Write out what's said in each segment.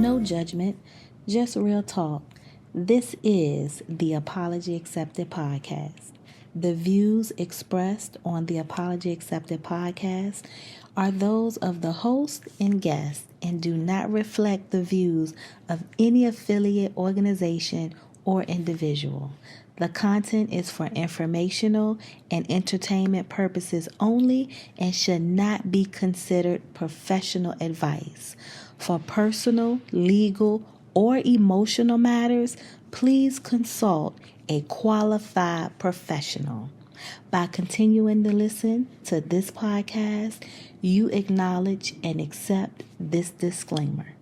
No judgment, just real talk. This is the Apology Accepted podcast. The views expressed on the Apology Accepted podcast are those of the host and guest and do not reflect the views of any affiliate organization or individual. The content is for informational and entertainment purposes only and should not be considered professional advice. For personal, legal, or emotional matters, please consult a qualified professional. By continuing to listen to this podcast, you acknowledge and accept this disclaimer.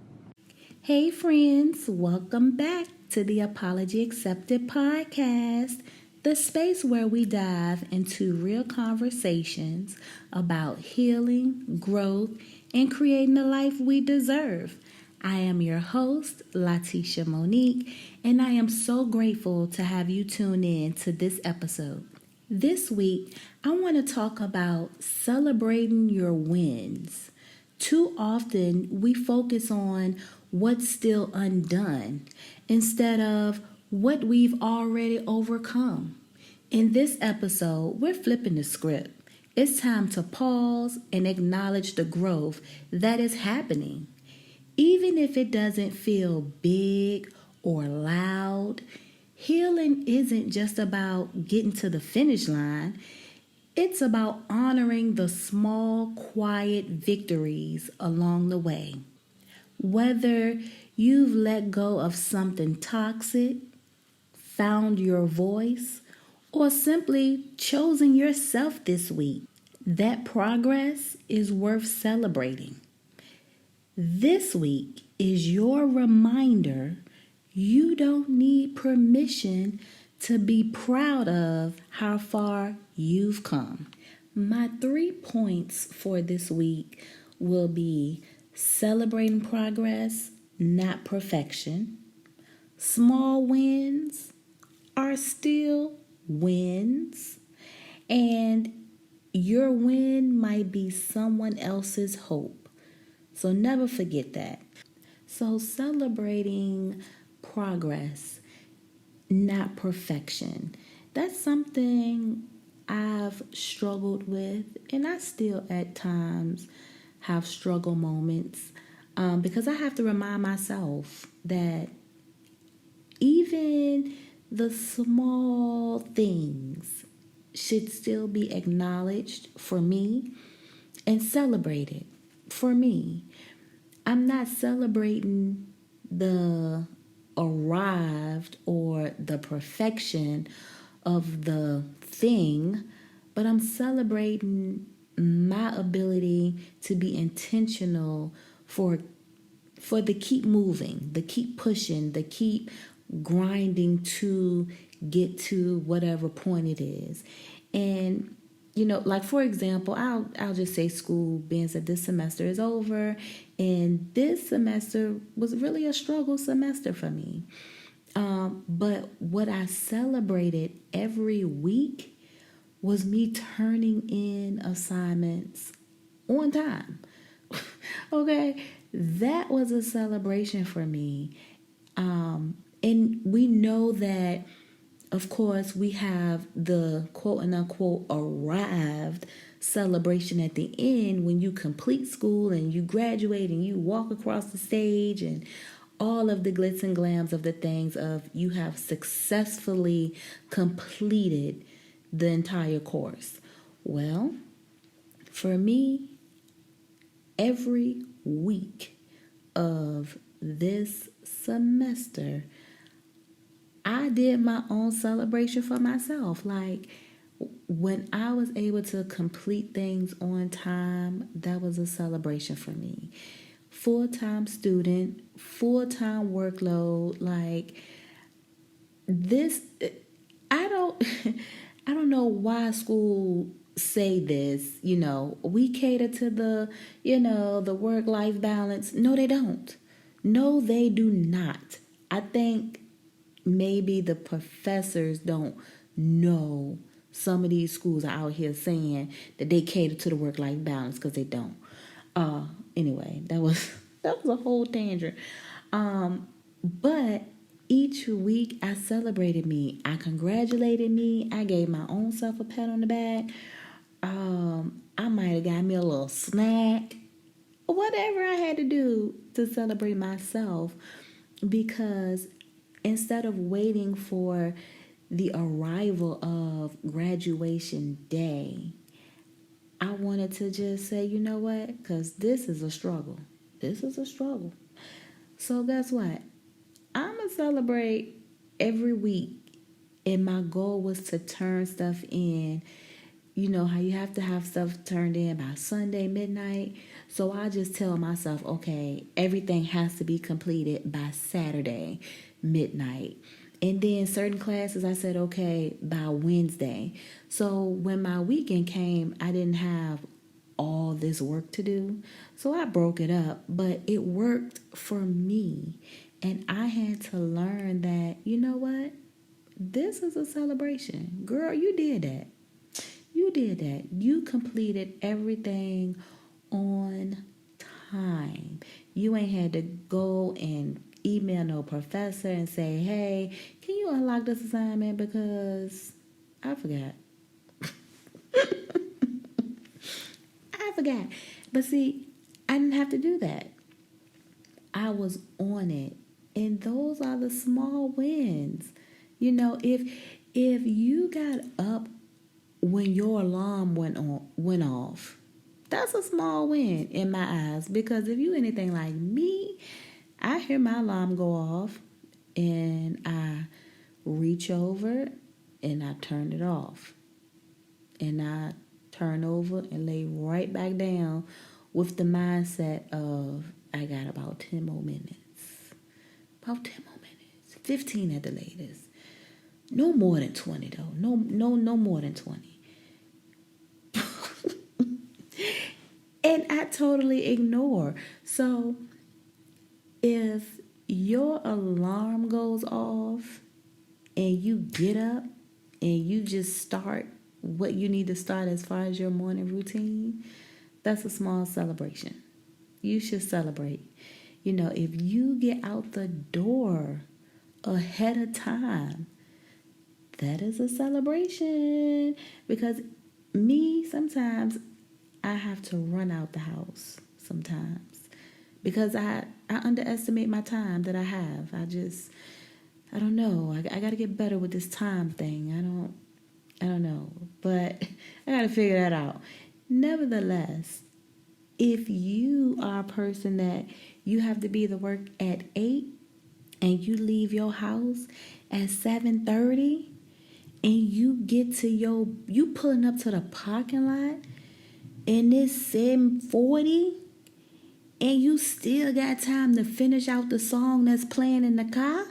Hey friends, welcome back to the Apology Accepted podcast, the space where we dive into real conversations about healing, growth, and creating the life we deserve. I am your host, LaTesha Monique, and I am so grateful to have you tune in to this episode. This week, I want to talk about celebrating your wins. Too often, we focus on what's still undone instead of what we've already overcome. In this episode, we're flipping the script. It's time to pause and acknowledge the growth that is happening. Even if it doesn't feel big or loud, healing isn't just about getting to the finish line. It's about honoring the small, quiet victories along the way. Whether you've let go of something toxic, found your voice, or simply chosen yourself this week, that progress is worth celebrating. This week is your reminder you don't need permission to be proud of how far you've come. My 3 points for this week will be celebrating progress, not perfection. Small wins are still wins, and your win might be someone else's hope. So never forget that. So celebrating progress, not perfection. That's something I've struggled with, and I still at times have struggle moments because I have to remind myself that even the small things should still be acknowledged for me and celebrated for me. I'm not celebrating the arrived or the perfection of the thing, but I'm celebrating my ability to be intentional for the keep moving, the keep pushing, the keep grinding to get to whatever point it is. And like for example, I'll just say school, being that this semester is over, and this semester was really a struggle semester for me. But what I celebrated every week was me turning in assignments on time. Okay, that was a celebration for me. And we know that, of course, we have the quote and unquote arrived celebration at the end when you complete school and you graduate and you walk across the stage and all of the glitz and glams of the things of you have successfully completed the entire course. Well, for me, every week of this semester, I did my own celebration for myself. Like when I was able to complete things on time, that was a celebration for me. Full-time student, full-time workload, like this, I don't know why school say this, we cater to the, the work-life balance. No, they don't. No, they do not. I think maybe the professors don't know some of these schools are out here saying that they cater to the work-life balance because they don't. Anyway, that was a whole tangent. But each week I celebrated me. I congratulated me. I gave my own self a pat on the back. I might have got me a little snack. Whatever I had to do to celebrate myself, because instead of waiting for the arrival of graduation day, I wanted to just say, you know what? Because this is a struggle. This is a struggle. So guess what? I'm going to celebrate every week. And my goal was to turn stuff in. You know how you have to have stuff turned in by Sunday midnight. So I just tell myself, okay, everything has to be completed by Saturday midnight. And then certain classes, I said, okay, by Wednesday. So when my weekend came, I didn't have all this work to do. So I broke it up, but it worked for me. And I had to learn that, you know what? This is a celebration. Girl, you did that. You did that. You completed everything on time. You ain't had to go and email no professor and say, hey, can you unlock this assignment because I forgot. I forgot. But see, I didn't have to do that. I was on it. And those are the small wins. You know, if you got up when your alarm went off, that's a small win in my eyes. Because if you anything like me, I hear my alarm go off and I reach over and I turn it off. And I turn over and lay right back down with the mindset of I got about 10 more minutes. About 10 more minutes. 15 at the latest. No more than 20 though. No more than 20. And I totally ignore. So if your alarm goes off and you get up and you just start what you need to start as far as your morning routine, that's a small celebration. You should celebrate. You know, if you get out the door ahead of time, that is a celebration. Because me, sometimes I have to run out the house sometimes because I underestimate my time that I have. I don't know. I got to get better with this time thing. I don't know, but I got to figure that out. Nevertheless, if you are a person that you have to be to work at 8 and you leave your house at 7:30 and you pulling up to the parking lot and it's 7:40 and you still got time to finish out the song that's playing in the car,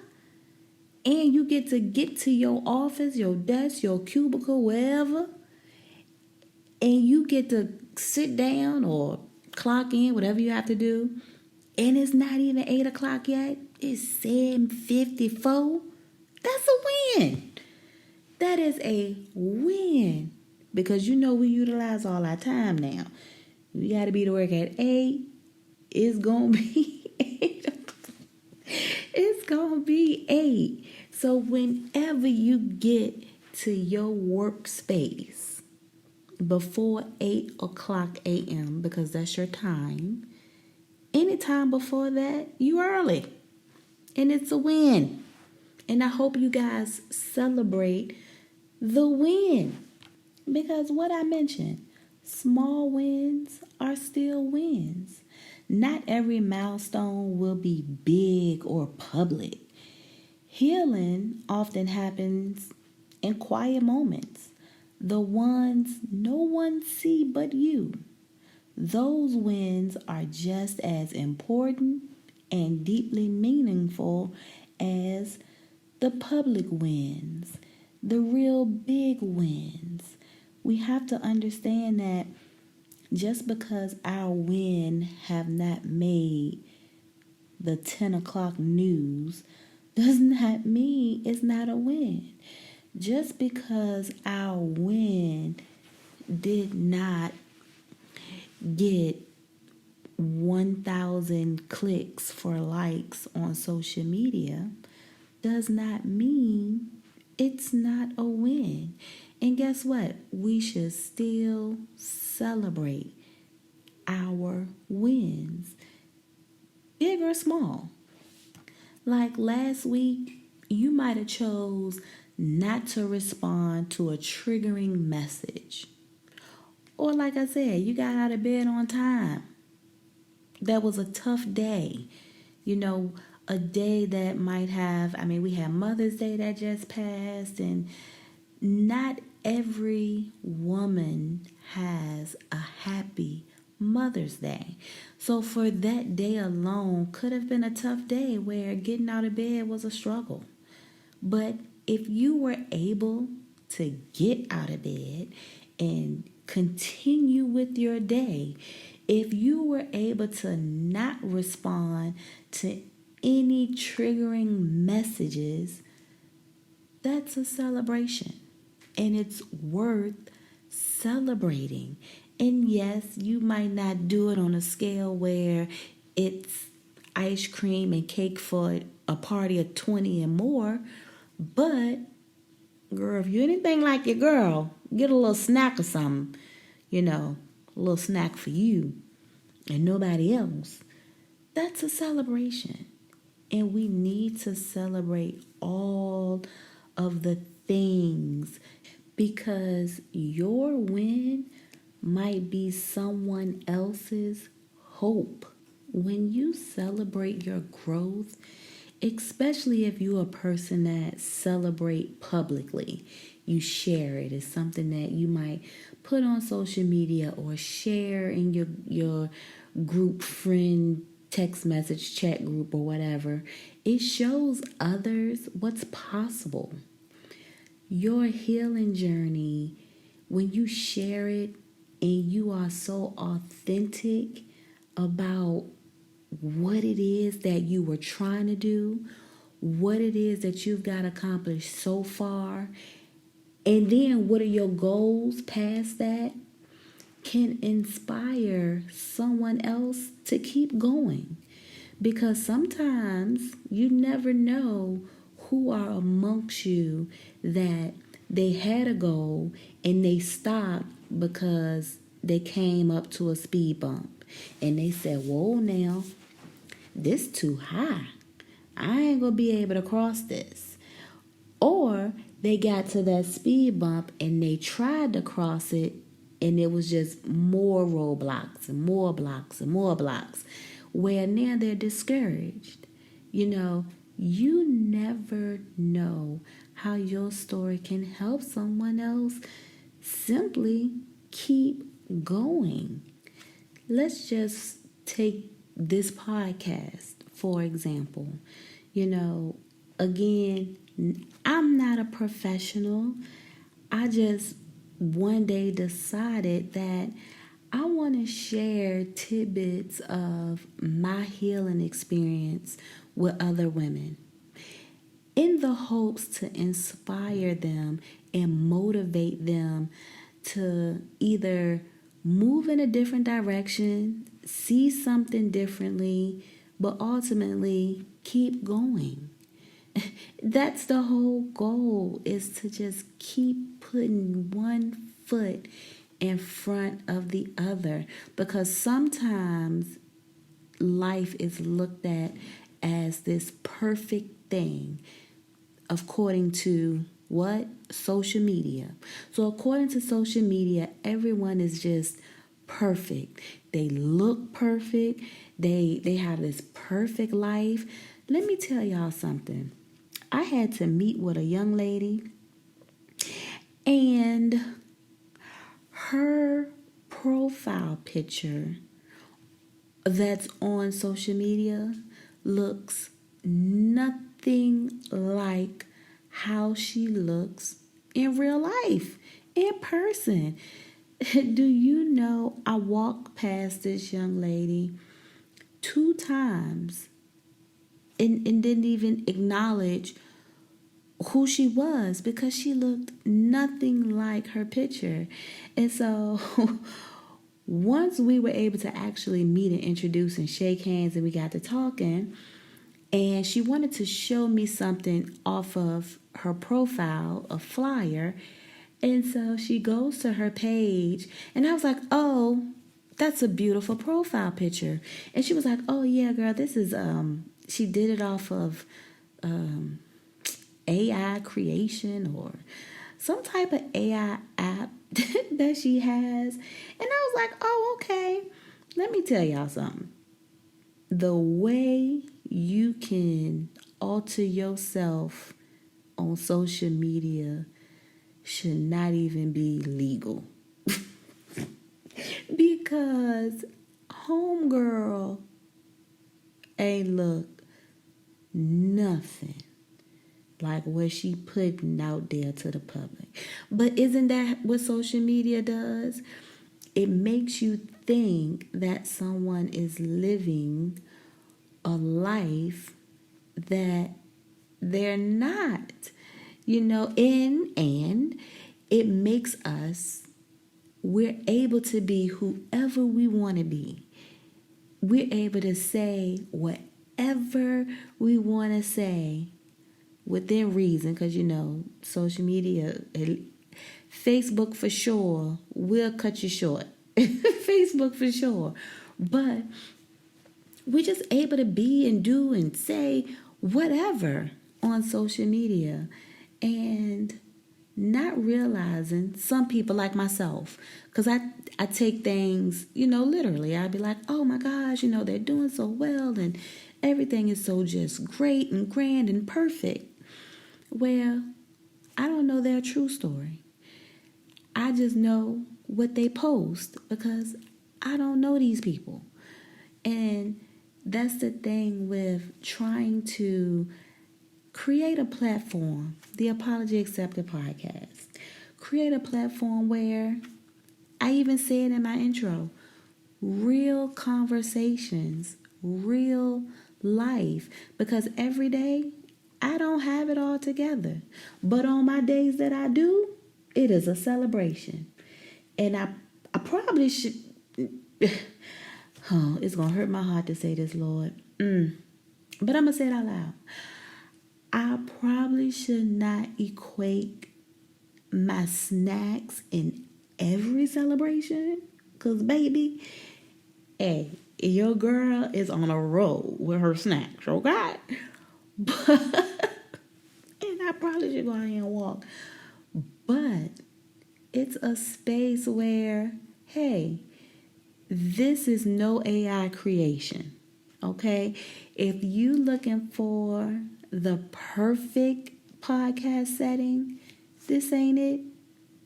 and you get to your office, your desk, your cubicle, wherever, and you get to sit down or clock in, whatever you have to do, and it's not even 8 o'clock yet, it's 7:54, that's a win. That is a win. Because you know we utilize all our time now. We got to be to work at 8. It's going to be 8. It's going to be 8. So whenever you get to your workspace before 8 o'clock a.m., because that's your time, anytime before that, you early. And it's a win. And I hope you guys celebrate the win. Because what I mentioned, small wins are still wins. Not every milestone will be big or public. Healing often happens in quiet moments, the ones no one see but you. Those wins are just as important and deeply meaningful as the public wins, the real big wins. We have to understand that just because our win have not made the 10 o'clock news does not mean it's not a win. Just because our win did not get 1,000 clicks for likes on social media does not mean it's not a win. And guess what? We should still celebrate our wins, big or small. Like last week, you might have chose not to respond to a triggering message. Or like I said, you got out of bed on time. That was a tough day. A day that might have, we had Mother's Day that just passed, and not every woman has a happy Mother's Day. So for that day alone could have been a tough day where getting out of bed was a struggle. But if you were able to get out of bed and continue with your day, if you were able to not respond to any triggering messages, that's a celebration. And it's worth celebrating. And yes, you might not do it on a scale where it's ice cream and cake for a party of 20 and more. But, girl, if you're anything like your girl, get a little snack or something. A little snack for you and nobody else. That's a celebration. And we need to celebrate all of the things, because your win might be someone else's hope. When you celebrate your growth, especially if you're a person that celebrate publicly, you share it. It's something that you might put on social media or share in your group friend text message chat group or whatever. It shows others what's possible. Your healing journey, when you share it and you are so authentic about what it is that you were trying to do, what it is that you've got accomplished so far, and then what are your goals past that, can inspire someone else to keep going. Because sometimes you never know who are amongst you that they had a goal and they stopped because they came up to a speed bump and they said, whoa, now this too high. I ain't gonna be able to cross this. Or they got to that speed bump and they tried to cross it, and it was just more roadblocks and more blocks and more blocks, where now they're discouraged. You never know how your story can help someone else. Simply keep going. Let's just take this podcast, for example. Again, I'm not a professional. I just one day decided that I want to share tidbits of my healing experience with other women, in the hopes to inspire them and motivate them to either move in a different direction, see something differently, but ultimately keep going. That's the whole goal, is to just keep putting one foot in front of the other, because sometimes life is looked at as this perfect thing according to what? Social media. So according to social media, everyone is just perfect. They look perfect. They have this perfect life. Let me tell y'all something. I had to meet with a young lady, and her profile picture that's on social media looks nothing like how she looks in real life, in person. Do you know, I walked past this young lady 2 times and didn't even acknowledge who she was, because she looked nothing like her picture. And so once we were able to actually meet and introduce and shake hands and we got to talking, and she wanted to show me something off of her profile, a flyer. And so she goes to her page, and I was like, oh, that's a beautiful profile picture. And she was like, oh yeah, girl, this is she did it off of AI creation or some type of AI app that she has. And I was like, oh, okay. Let me tell y'all something. The way you can alter yourself on social media should not even be legal. Because homegirl ain't look nothing like what she putting out there to the public. But isn't that what social media does? It makes you think that someone is living a life that they're not, and it makes us, we're able to be whoever we want to be. We're able to say whatever we want to say within reason, because social media, Facebook for sure will cut you short. Facebook for sure. But we're just able to be and do and say whatever on social media, and not realizing, some people like myself, because I take things, literally. I'd be like, oh my gosh, they're doing so well and everything is so just great and grand and perfect. Well, I don't know their true story. I just know what they post because I don't know these people. And that's the thing with trying to create a platform, the Apology Accepted podcast. Create a platform where, I even said in my intro, real conversations, real life. Because every day, I don't have it all together. But on my days that I do, it is a celebration. And I probably should... Oh, it's going to hurt my heart to say this, Lord. But I'm going to say it out loud. I probably should not equate my snacks in every celebration. Because, baby, hey, your girl is on a roll with her snacks, okay? But, and I probably should go out here and walk. But it's a space where, hey, this is no AI creation, okay? If you looking for the perfect podcast setting, this ain't it.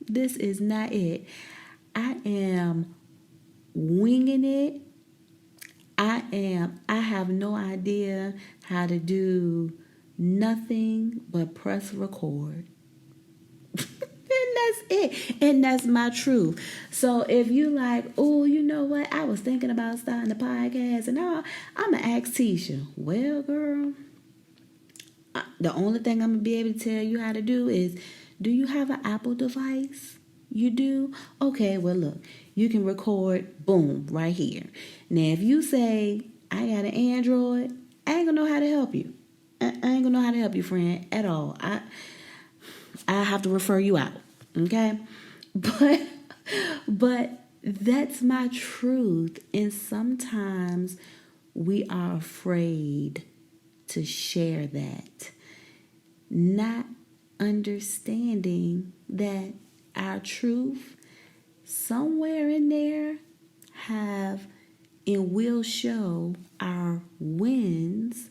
This is not it. I am winging it. I have no idea how to do nothing but press record. And that's it. And that's my truth. So if you like, oh, you know what? I was thinking about starting a podcast and now I'm going to ask Tisha. Well, girl, the only thing I'm going to be able to tell you how to do is, do you have an Apple device? You do? Okay, well, look, you can record, boom, right here. Now, if you say, I got an Android, I ain't going to know how to help you. I ain't going to know how to help you, friend, at all. I have to refer you out, okay? But that's my truth. And sometimes we are afraid to share that, not understanding that our truth somewhere in there have and will show our wins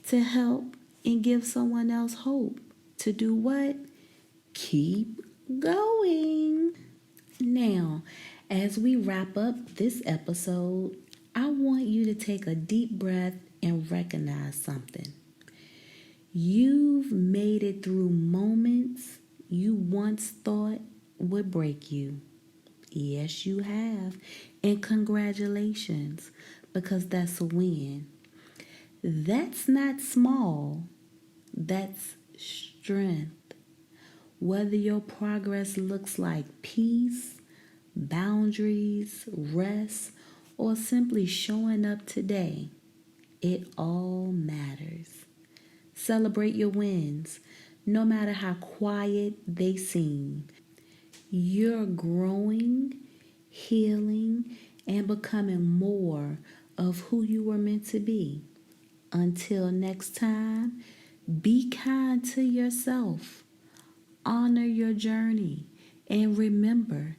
to help and give someone else hope to do what? Keep going. Now, as we wrap up this episode, I want you to take a deep breath and recognize something. You've made it through moments you once thought would break you. Yes, you have. And congratulations, because that's a win. That's not small. That's strength. Whether your progress looks like peace, boundaries, rest, or simply showing up today, it all matters. Celebrate your wins, no matter how quiet they seem. You're growing, healing, and becoming more of who you were meant to be. Until next time, be kind to yourself. Honor your journey. And remember,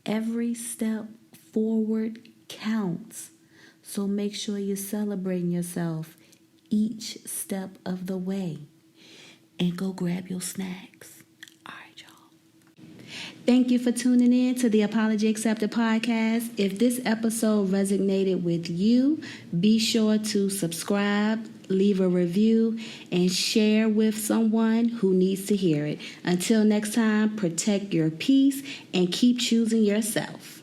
every step forward counts. So make sure you're celebrating yourself each step of the way. And go grab your snacks. All right, y'all. Thank you for tuning in to the Apology Accepted podcast. If this episode resonated with you, be sure to subscribe, leave a review, and share with someone who needs to hear it. Until next time, protect your peace and keep choosing yourself.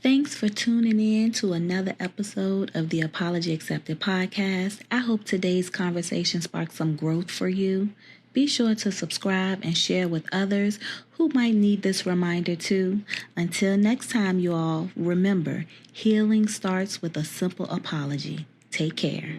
Thanks for tuning in to another episode of the Apology Accepted podcast. I hope today's conversation sparked some growth for you. Be sure to subscribe and share with others who might need this reminder too. Until next time, you all, remember, healing starts with a simple apology. Take care.